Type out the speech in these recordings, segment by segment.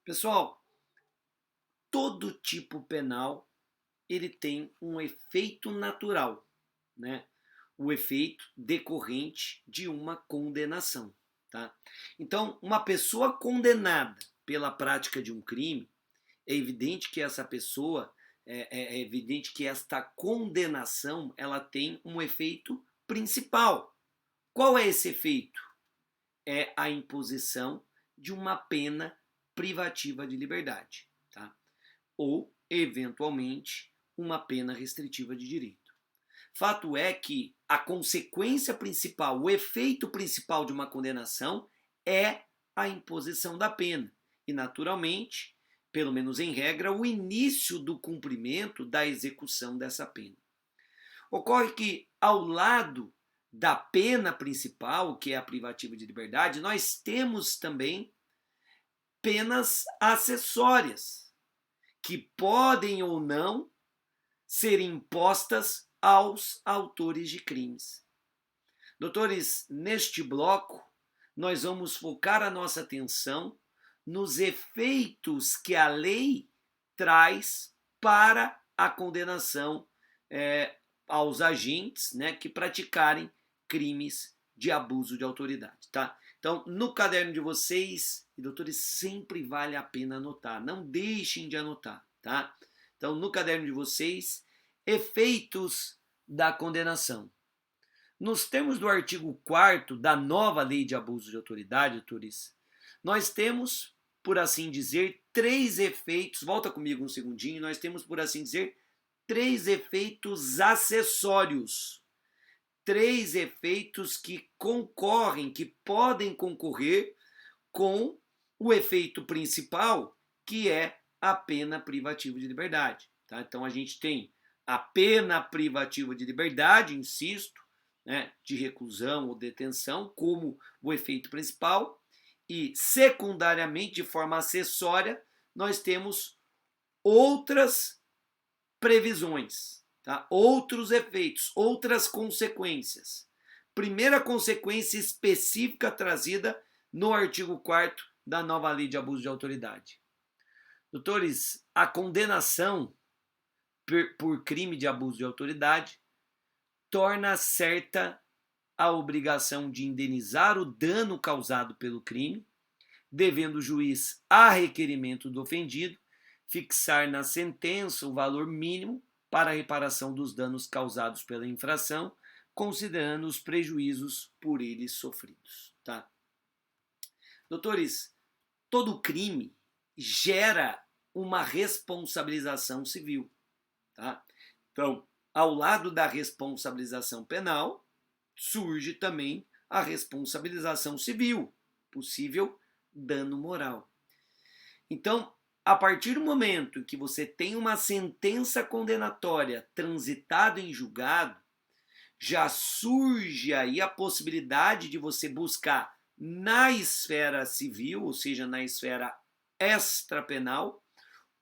Pessoal, todo tipo penal ele tem um efeito natural, né? O efeito decorrente de uma condenação, tá? Então, uma pessoa condenada pela prática de um crime, é evidente que essa pessoa, é evidente que esta condenação, ela tem um efeito principal. Qual é esse efeito? É a imposição de uma pena privativa de liberdade, tá? Ou, eventualmente, uma pena restritiva de direito. Fato é que a consequência principal, o efeito principal de uma condenação é a imposição da pena. E, naturalmente, pelo menos em regra, o início do cumprimento da execução dessa pena. Ocorre que, ao lado da pena principal, que é a privativa de liberdade, nós temos também penas acessórias, que podem ou não ser impostas aos autores de crimes. Doutores, neste bloco, nós vamos focar a nossa atenção nos efeitos que a lei traz para a condenação aos agentes, né, que praticarem crimes de abuso de autoridade, tá? Então, no caderno de vocês, e doutores, sempre vale a pena anotar, não deixem de anotar, tá? Então, no caderno de vocês, efeitos da condenação. Nos termos do artigo 4º da nova lei de abuso de autoridade, doutores, nós temos, por assim dizer, três efeitos, volta comigo um segundinho, nós temos, por assim dizer, três efeitos acessórios. Três efeitos que concorrem, que podem concorrer com o efeito principal, que é a pena privativa de liberdade. Tá? Então a gente tem a pena privativa de liberdade, insisto, né, de reclusão ou detenção, como o efeito principal, e secundariamente, de forma acessória, nós temos outras previsões, tá? Outros efeitos, outras consequências. Primeira consequência específica trazida no artigo 4º da nova lei de abuso de autoridade. Doutores, a condenação por crime de abuso de autoridade torna certa a obrigação de indenizar o dano causado pelo crime, devendo o juiz, a requerimento do ofendido, fixar na sentença o valor mínimo para a reparação dos danos causados pela infração, considerando os prejuízos por eles sofridos. Tá? Doutores, todo crime gera uma responsabilização civil. Tá? Então, ao lado da responsabilização penal, surge também a responsabilização civil, possível dano moral. Então, a partir do momento que você tem uma sentença condenatória transitada em julgado, já surge aí a possibilidade de você buscar na esfera civil, ou seja, na esfera extrapenal,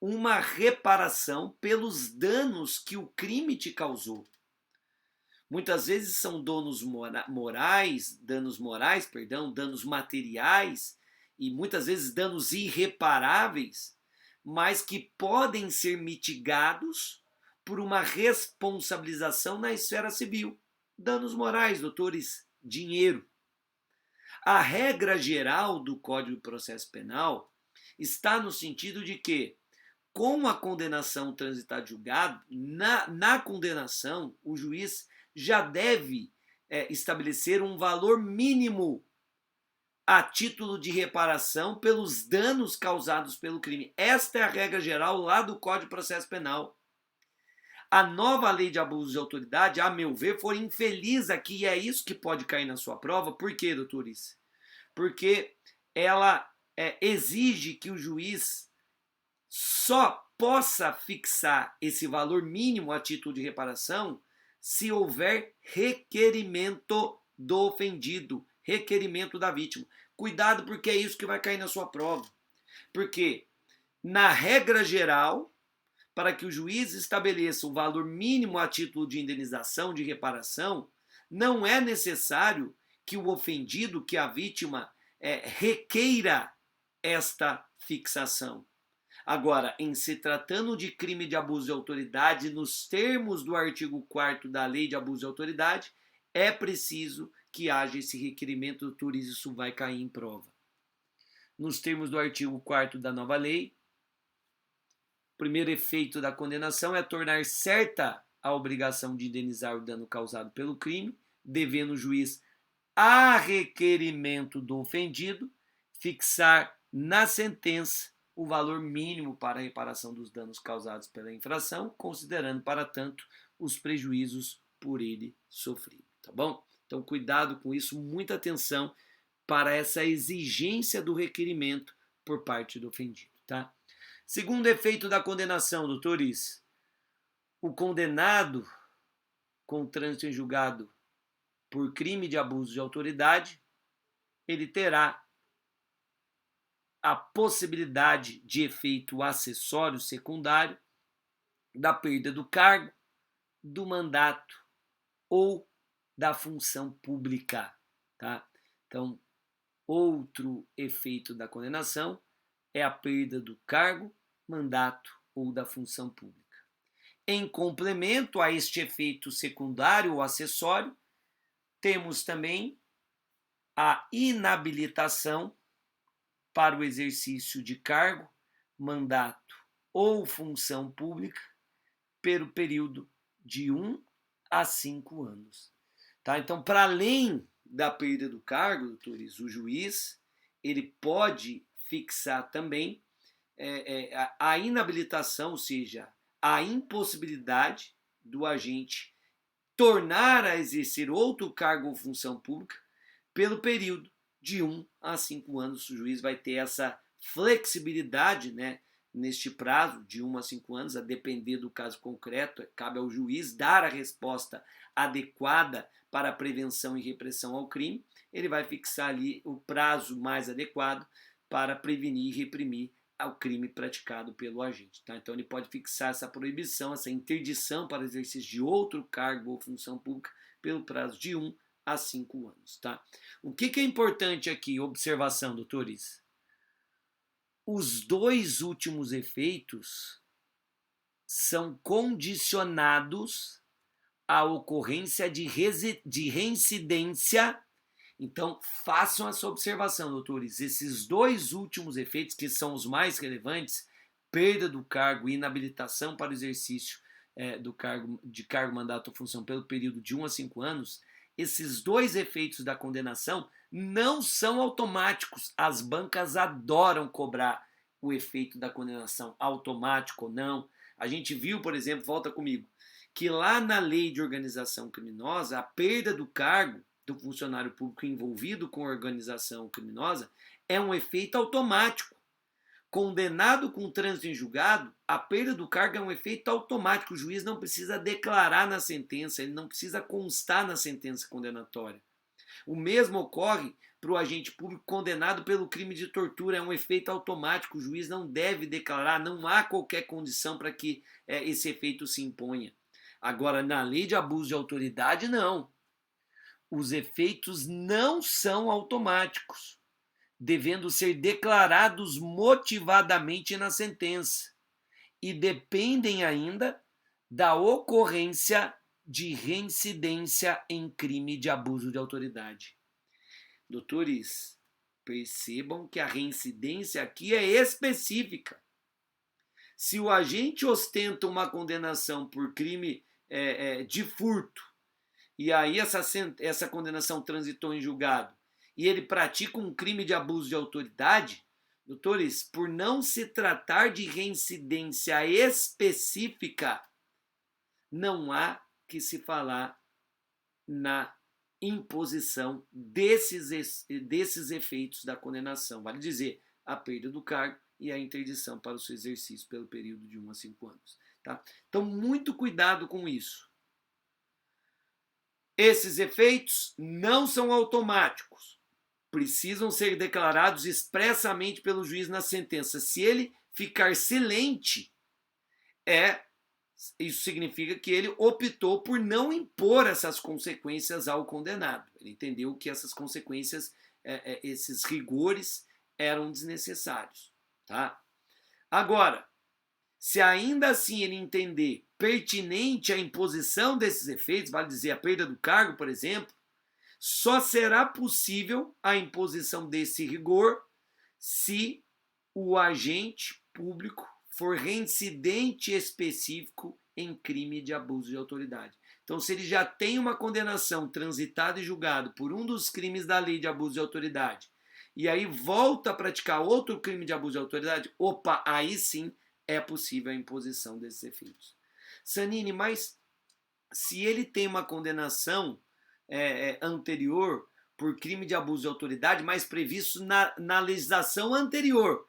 uma reparação pelos danos que o crime te causou. Muitas vezes são danos materiais e muitas vezes danos irreparáveis, mas que podem ser mitigados por uma responsabilização na esfera civil. Danos morais, doutores, dinheiro. A regra geral do Código de Processo Penal está no sentido de que, com a condenação transitada de julgado, na condenação, o juiz já deve estabelecer um valor mínimo a título de reparação pelos danos causados pelo crime. Esta é a regra geral lá do Código de Processo Penal. A nova lei de abuso de autoridade, a meu ver, foi infeliz aqui, e é isso que pode cair na sua prova. Por quê, doutores? Porque ela exige que o juiz só possa fixar esse valor mínimo a título de reparação se houver requerimento do ofendido, requerimento da vítima. Cuidado, porque é isso que vai cair na sua prova. Porque, na regra geral, para que o juiz estabeleça o valor mínimo a título de indenização, de reparação, não é necessário que o ofendido, que a vítima, requeira esta fixação. Agora, em se tratando de crime de abuso de autoridade, nos termos do artigo 4º da Lei de Abuso de Autoridade, é preciso que haja esse requerimento, doutor, isso vai cair em prova. Nos termos do artigo 4º da nova lei, o primeiro efeito da condenação é tornar certa a obrigação de indenizar o dano causado pelo crime, devendo o juiz, a requerimento do ofendido, fixar na sentença o valor mínimo para a reparação dos danos causados pela infração, considerando, para tanto, os prejuízos por ele sofrido, tá bom? Então, cuidado com isso, muita atenção para essa exigência do requerimento por parte do ofendido, tá? Segundo efeito da condenação, doutores, o condenado com trânsito em julgado por crime de abuso de autoridade, ele terá a possibilidade de efeito acessório secundário da perda do cargo, do mandato ou da função pública, tá? Então, outro efeito da condenação é a perda do cargo, mandato ou da função pública. Em complemento a este efeito secundário ou acessório, temos também a inabilitação para o exercício de cargo, mandato ou função pública pelo período de 1 a 5 anos. Tá? Então, para além da perda do cargo, doutores, o juiz ele pode fixar também a inabilitação, ou seja, a impossibilidade do agente tornar a exercer outro cargo ou função pública pelo período de 1 a 5 anos. O juiz vai ter essa flexibilidade, né, neste prazo de 1 a 5 anos, a depender do caso concreto. Cabe ao juiz dar a resposta adequada para a prevenção e repressão ao crime. Ele vai fixar ali o prazo mais adequado para prevenir e reprimir ao crime praticado pelo agente. Tá? Então ele pode fixar essa proibição, essa interdição para exercício de outro cargo ou função pública pelo prazo de 1 a 5 anos. Tá? O que é importante aqui? Observação, doutores. Os dois últimos efeitos são condicionados à ocorrência de reincidência. Então, façam essa observação, doutores. Esses dois últimos efeitos, que são os mais relevantes, perda do cargo e inabilitação para o exercício do cargo, mandato ou função pelo período de 1 a 5 anos, esses dois efeitos da condenação não são automáticos. As bancas adoram cobrar o efeito da condenação, automático ou não. A gente viu, por exemplo, volta comigo, que lá na lei de organização criminosa, a perda do cargo do funcionário público envolvido com a organização criminosa é um efeito automático. Condenado com trânsito em julgado, a perda do cargo é um efeito automático. O juiz não precisa declarar na sentença, ele não precisa constar na sentença condenatória. O mesmo ocorre para o agente público condenado pelo crime de tortura, é um efeito automático. O juiz não deve declarar, não há qualquer condição para que esse efeito se imponha. Agora, na lei de abuso de autoridade, não. Os efeitos não são automáticos, devendo ser declarados motivadamente na sentença e dependem ainda da ocorrência de reincidência em crime de abuso de autoridade. Doutores, percebam que a reincidência aqui é específica. Se o agente ostenta uma condenação por crime de furto, e aí essa condenação transitou em julgado, e ele pratica um crime de abuso de autoridade, doutores, por não se tratar de reincidência específica, não há que se falar na imposição desses efeitos da condenação. Vale dizer, a perda do cargo e a interdição para o seu exercício pelo período de 1 a 5 anos. Tá? Então, muito cuidado com isso. Esses efeitos não são automáticos, precisam ser declarados expressamente pelo juiz na sentença. Se ele ficar silente, isso significa que ele optou por não impor essas consequências ao condenado. Ele entendeu que essas consequências, esses rigores, eram desnecessários. tá? Agora, se ainda assim ele entender pertinente a imposição desses efeitos, vale dizer a perda do cargo, por exemplo, só será possível a imposição desse rigor se o agente público for reincidente específico em crime de abuso de autoridade. Então, se ele já tem uma condenação transitada e julgado por um dos crimes da lei de abuso de autoridade, e aí volta a praticar outro crime de abuso de autoridade, opa, aí sim é possível a imposição desses efeitos. Sanini, mas se ele tem uma condenação anterior por crime de abuso de autoridade, mas previsto na legislação anterior,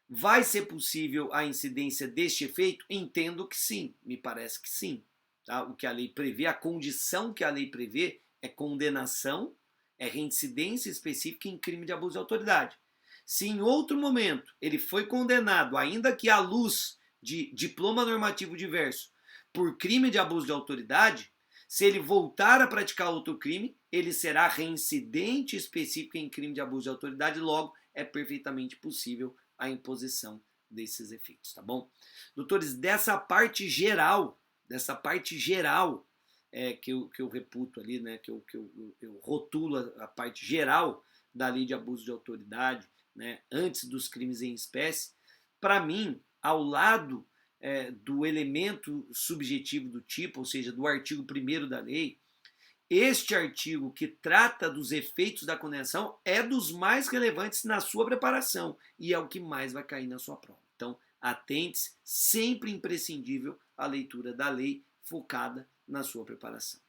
vai ser possível a incidência deste efeito? Entendo que sim, me parece que sim. Tá? O que a lei prevê, a condição que a lei prevê é condenação, é reincidência específica em crime de abuso de autoridade. Se em outro momento ele foi condenado, ainda que à luz de diploma normativo diverso, por crime de abuso de autoridade, se ele voltar a praticar outro crime, ele será reincidente específico em crime de abuso de autoridade, logo é perfeitamente possível a imposição desses efeitos, tá bom? Doutores, dessa parte geral que eu reputo ali, né, que eu rotulo a parte geral da lei de abuso de autoridade, né, antes dos crimes em espécie, para mim, ao lado do elemento subjetivo do tipo, ou seja, do artigo 1º da lei, este artigo que trata dos efeitos da condenação é dos mais relevantes na sua preparação e é o que mais vai cair na sua prova. Então, atente-se, sempre imprescindível a leitura da lei focada na sua preparação.